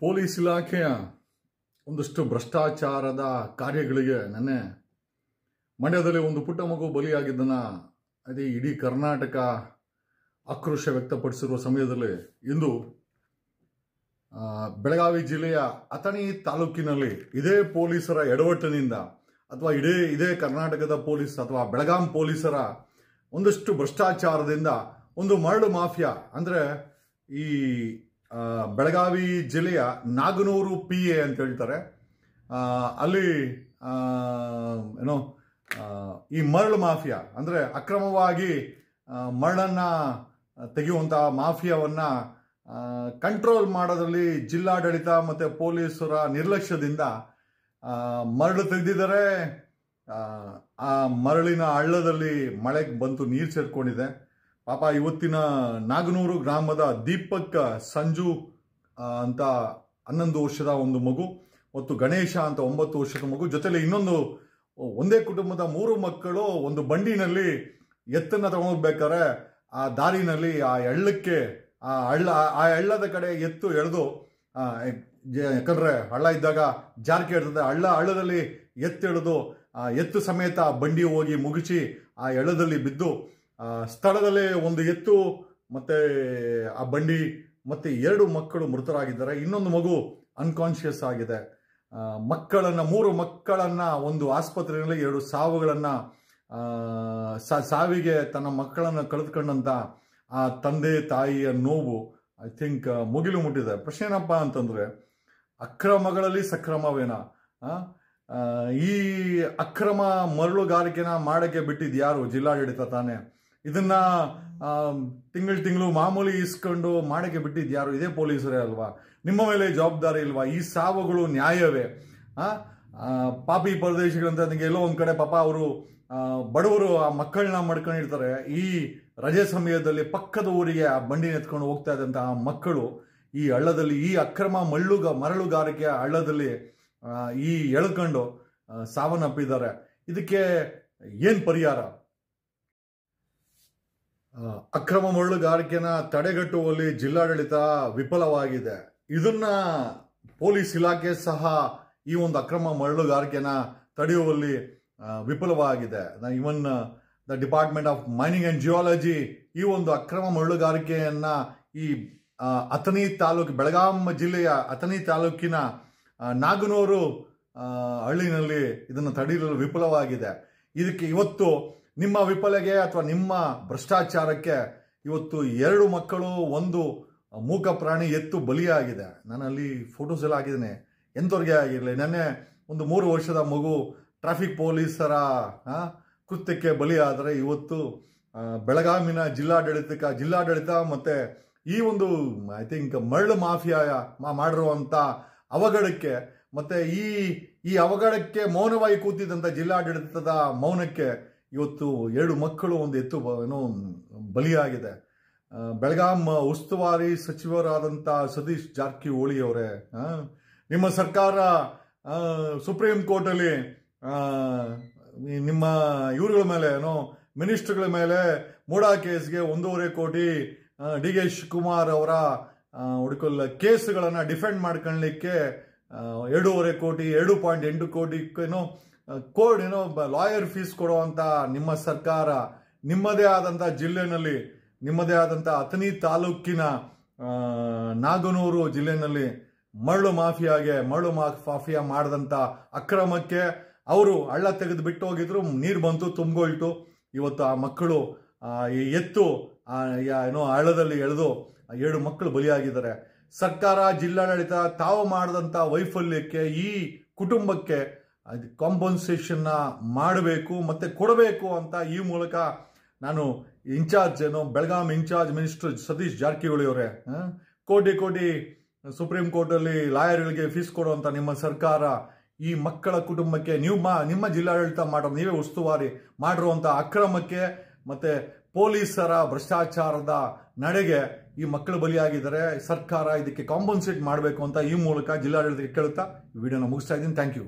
Police ಇಲಾಖೆಯ ಒಂದಷ್ಟು ಭ್ರಷ್ಟಾಚಾರದ ಕಾರ್ಯಗಳಿಗೆ ನೆನ್ನೆ ಮಂಡ್ಯದಲ್ಲಿ ಒಂದು ಪುಟ್ಟ ಮಗು ಬಲಿಯಾಗಿದ್ದನ್ನ ಅದೇ ಇಡೀ ಕರ್ನಾಟಕ ಆಕ್ರೋಶ ವ್ಯಕ್ತಪಡಿಸಿರುವ ಸಮಯದಲ್ಲಿ ಇಂದು ಬೆಳಗಾವಿ ಜಿಲ್ಲೆಯ ಅಥಣಿ ತಾಲೂಕಿನಲ್ಲಿ ಇದೇ ಪೊಲೀಸರ ಎಡವಟ್ಟಿನಿಂದ ಅಥವಾ ಇದೇ ಕರ್ನಾಟಕದ ಪೊಲೀಸ್ ಅಥವಾ ಬೆಳಗಾಂ ಪೊಲೀಸರ ಒಂದಷ್ಟು ಭ್ರಷ್ಟಾಚಾರದಿಂದ ಒಂದು ಮರಳು ಮಾಫಿಯಾ ಅಂದ್ರೆ ಈ ಬೆಳಗಾವಿ ಜಿಲ್ಲೆಯ ನಾಗನೂರು PA ಅಂತ ಹೇಳ್ತಾರೆ. ಅಲ್ಲಿ ಏನೋ ಈ ಮರಳು ಮಾಫಿಯಾ ಅಂದ್ರೆ ಅಕ್ರಮವಾಗಿ ಮರಳನ್ನ ತೆಗೆಯುವಂತಹ ಮಾಫಿಯಾವನ್ನ ಕಂಟ್ರೋಲ್ ಮಾಡೋದ್ರಲ್ಲಿ ಜಿಲ್ಲಾಡಳಿತ ಮತ್ತೆ ಪೊಲೀಸರ ನಿರ್ಲಕ್ಷ್ಯದಿಂದ ಮರಳು ತೆಗೆದಿದ್ದಾರೆ. ಆ ಮರಳಿನ ಹಳ್ಳದಲ್ಲಿ ಮಳೆ ಬಂತು, ನೀರು ಸೇರ್ಕೊಂಡಿದೆ. ಪಾಪ ಇವತ್ತಿನ ನಾಗನೂರು ಗ್ರಾಮದ ದೀಪಕ್ ಸಂಜು ಅಂತ 11 ವರ್ಷದ ಒಂದು ಮಗು ಮತ್ತು ಗಣೇಶ ಅಂತ 9 ವರ್ಷದ ಮಗು ಜೊತೆಲಿ ಇನ್ನೊಂದು ಒಂದೇ ಕುಟುಂಬದ 3 ಮಕ್ಕಳು ಒಂದು ಬಂಡಿನಲ್ಲಿ ಎತ್ತನ್ನ ತಗೊಂಡೋಗ್ಬೇಕಾರೆ ಆ ದಾರಿನಲ್ಲಿ ಆ ಹಳ್ಳದ ಕಡೆ ಎತ್ತು ಎಳೆದು ಯಾಕಂದ್ರೆ ಹಳ್ಳ ಇದ್ದಾಗ ಜಾರ್ಕೆ ಇರ್ತದೆ, ಹಳ್ಳದಲ್ಲಿ ಎತ್ತು ಎತ್ತು ಸಮೇತ ಬಂಡಿ ಹೋಗಿ ಮುಗಿಸಿ ಆ ಹಳ್ಳದಲ್ಲಿ ಬಿದ್ದು ಸ್ಥಳದಲ್ಲೇ ಒಂದು ಎತ್ತು ಮತ್ತೆ ಆ ಬಂಡಿ ಮತ್ತೆ 2 ಮಕ್ಕಳು ಮೃತರಾಗಿದ್ದಾರೆ. ಇನ್ನೊಂದು ಮಗು ಅನ್ಕಾನ್ಶಿಯಸ್ ಆಗಿದೆ. 3 ಮಕ್ಕಳನ್ನ ಒಂದು ಆಸ್ಪತ್ರೆಯಲ್ಲಿ 2 ಸಾವುಗಳನ್ನ ಸಾವಿಗೆ ತನ್ನ ಮಕ್ಕಳನ್ನ ಕಳೆದುಕೊಂಡಂತ ಆ ತಂದೆ ತಾಯಿಯ ನೋವು ಐ ಥಿಂಕ್ ಮುಗಿಲು ಮುಟ್ಟಿದೆ. ಪ್ರಶ್ನೆ ಏನಪ್ಪಾ ಅಂತಂದ್ರೆ, ಅಕ್ರಮಗಳಲ್ಲಿ ಸಕ್ರಮವೇನ? ಈ ಅಕ್ರಮ ಮರಳುಗಾರಿಕೆನ ಮಾಡಕ್ಕೆ ಬಿಟ್ಟಿದ್ ಯಾರು? ಜಿಲ್ಲಾಡಳಿತ ತಾನೆ. ಇದನ್ನ ತಿಂಗಳು ಮಾಮೂಲಿ ಇಸ್ಕೊಂಡು ಮಾಡಕ್ಕೆ ಬಿಟ್ಟಿದ್ ಯಾರು? ಇದೇ ಪೊಲೀಸರೇ ಅಲ್ವಾ? ನಿಮ್ಮ ಮೇಲೆ ಜವಾಬ್ದಾರಿ ಇಲ್ವಾ? ಈ ಸಾವುಗಳು ನ್ಯಾಯವೇ? ಪಾಪಿ ಪ್ರದೇಶಗಳಂತ ಎಲ್ಲೋ ಒಂದ್ ಕಡೆ ಪಾಪ ಅವರು ಬಡವರು ಆ ಮಕ್ಕಳನ್ನ ಮಾಡ್ಕೊಂಡಿರ್ತಾರೆ. ಈ ರಜೆ ಸಮಯದಲ್ಲಿ ಪಕ್ಕದ ಊರಿಗೆ ಆ ಬಂಡಿ ಎತ್ಕೊಂಡು ಹೋಗ್ತಾ ಇದ್ದಂತಹ ಮಕ್ಕಳು ಈ ಹಳ್ಳದಲ್ಲಿ, ಈ ಅಕ್ರಮ ಮರಳುಗಾರಿಕೆಯ ಹಳ್ಳದಲ್ಲಿ ಈ ಎಳ್ಕೊಂಡು ಸಾವನ್ನಪ್ಪಿದ್ದಾರೆ. ಇದಕ್ಕೆ ಏನ್ ಪರಿಹಾರ? ಅಕ್ರಮ ಮರಳುಗಾರಿಕೆನ ತಡೆಗಟ್ಟುವಲ್ಲಿ ಜಿಲ್ಲಾಡಳಿತ ವಿಫಲವಾಗಿದೆ. ಇದನ್ನ ಪೊಲೀಸ್ ಇಲಾಖೆ ಸಹ ಈ ಒಂದು ಅಕ್ರಮ ಮರಳುಗಾರಿಕೆನ ತಡೆಯುವಲ್ಲಿ ವಿಫಲವಾಗಿದೆ. Even the department of mining and geology ಈ ಒಂದು ಅಕ್ರಮ ಮರಳುಗಾರಿಕೆಯನ್ನ ಈ ಅಥಣಿ ತಾಲೂಕು, ಬೆಳಗಾಂ ಜಿಲ್ಲೆಯ ಅಥಣಿ ತಾಲೂಕಿನ ನಾಗನೂರು ಹಳ್ಳಿನಲ್ಲಿ ಇದನ್ನು ತಡೆಯಲು ವಿಫಲವಾಗಿದೆ. ಇದಕ್ಕೆ ಇವತ್ತು ನಿಮ್ಮ ವಿಫಲಗೆ ಅಥವಾ ನಿಮ್ಮ ಭ್ರಷ್ಟಾಚಾರಕ್ಕೆ ಇವತ್ತು 2 ಮಕ್ಕಳು, ಒಂದು ಮೂಕ ಪ್ರಾಣಿ ಎತ್ತು ಬಲಿಯಾಗಿದೆ. ನಾನು ಅಲ್ಲಿ ಫೋಟೋಸ್ ಎಲ್ಲ ಹಾಕಿದ್ದೇನೆ. ಎಂಥವ್ರಿಗೆ ಆಗಿರಲಿ. ನೆನ್ನೆ ಒಂದು 3 ವರ್ಷದ ಮಗು ಟ್ರಾಫಿಕ್ ಪೊಲೀಸರ ಕೃತ್ಯಕ್ಕೆ ಬಲಿಯಾದರೆ ಇವತ್ತು ಬೆಳಗಾವಿನ ಜಿಲ್ಲಾಡಳಿತ ಮತ್ತೆ ಈ ಒಂದು ಐ ಥಿಂಕ್ ಮರಳು ಮಾಫಿಯಾ ಮಾಡಿರುವಂತ ಅವಘಡಕ್ಕೆ ಮತ್ತೆ ಈ ಅವಘಡಕ್ಕೆ ಮೌನವಾಗಿ ಕೂತಿದ್ದಂತ ಜಿಲ್ಲಾಡಳಿತದ ಮೌನಕ್ಕೆ ಇವತ್ತು 2 ಮಕ್ಕಳು, ಒಂದು ಎತ್ತು ಏನೋ ಬಲಿಯಾಗಿದೆ. ಬೆಳಗಾಂ ಉಸ್ತುವಾರಿ ಸಚಿವರಾದಂಥ ಸತೀಶ್ ಜಾರಕಿಹೊಳಿ ಅವರೇ, ನಿಮ್ಮ ಸರ್ಕಾರ ಸುಪ್ರೀಂ ಕೋರ್ಟ್ ಅಲ್ಲಿ ನಿಮ್ಮ ಇವ್ರಗಳ ಮೇಲೆ ಏನೋ ಮಿನಿಸ್ಟರ್ಗಳ ಮೇಲೆ ಮೂಡಾ ಕೇಸ್ಗೆ 1.5 ಕೋಟಿ DK ಶಿವಕುಮಾರ್ ಅವರ ಕೇಸ್ಗಳನ್ನ ಡಿಫೆಂಡ್ ಮಾಡ್ಕೊಳ್ಳಲಿಕ್ಕೆ 2.5 ಕೋಟಿ 2.8 ಕೋಟಿ ಏನೋ ಲಾಯರ್ ಫೀಸ್ ಕೊಡುವಂತ ನಿಮ್ಮ ಸರ್ಕಾರ ನಿಮ್ಮದೇ ಆದಂತ ಜಿಲ್ಲೆನಲ್ಲಿ, ನಿಮ್ಮದೇ ಆದಂತ ಅಥಣಿ ತಾಲೂಕಿನ ನಾಗನೂರು ಜಿಲ್ಲೆನಲ್ಲಿ ಮರಳು ಮಾಫಿಯಾ ಮಾಡಿದಂತ ಅಕ್ರಮಕ್ಕೆ ಅವರು ಹಳ್ಳ ತೆಗೆದು ಬಿಟ್ಟು ಹೋಗಿದ್ರು. ನೀರು ಬಂತು, ತುಂಬಿಕೊಳ್ತು. ಇವತ್ತು ಆ ಮಕ್ಕಳು ಈ ಎತ್ತು ಏನೋ ಹಳ್ಳದಲ್ಲಿ ಎಳೆದು 2 ಮಕ್ಕಳು ಬಲಿಯಾಗಿದ್ದಾರೆ. ಸರ್ಕಾರ, ಜಿಲ್ಲಾಡಳಿತ ತಾವು ಮಾಡಿದಂತ ವೈಫಲ್ಯಕ್ಕೆ ಈ ಕುಟುಂಬಕ್ಕೆ ಕಾಂಪನ್ಸೇಷನ್ ಮಾಡಬೇಕು ಮತ್ತೆ ಕೊಡಬೇಕು ಅಂತ ಈ ಮೂಲಕ ನಾನು ಬೆಳಗಾಂ ಇನ್ಚಾರ್ಜ್ ಮಿನಿಸ್ಟರ್ ಸತೀಶ್ ಜಾರಕಿಹೊಳಿ ಅವರೇ, ಕೋಟಿ ಸುಪ್ರೀಂ ಕೋರ್ಟ್ ಅಲ್ಲಿ ಲಾಯರ್ಗಳಿಗೆ ಫೀಸ್ ಕೊಡುವಂತ ನಿಮ್ಮ ಸರ್ಕಾರ ಈ ಮಕ್ಕಳ ಕುಟುಂಬಕ್ಕೆ ನಿಮ್ಮ ಜಿಲ್ಲಾಡಳಿತ ನೀವೇ ಉಸ್ತುವಾರಿ ಮಾಡಿರುವಂತ ಅಕ್ರಮಕ್ಕೆ ಮತ್ತೆ ಪೊಲೀಸರ ಭ್ರಷ್ಟಾಚಾರದ ನಡೆಗೆ ಈ ಮಕ್ಕಳು ಬಲಿಯಾಗಿದ್ದಾರೆ. ಸರ್ಕಾರ ಇದಕ್ಕೆ ಕಾಂಪನ್ಸೇಟ್ ಮಾಡಬೇಕು ಅಂತ ಈ ಮೂಲಕ ಜಿಲ್ಲಾಡಳಿತಕ್ಕೆ ಕೇಳುತ್ತಾ ವಿಡಿಯೋನ ಮುಗಿಸ್ತಾ ಇದ್ದೀನಿ. Thank you.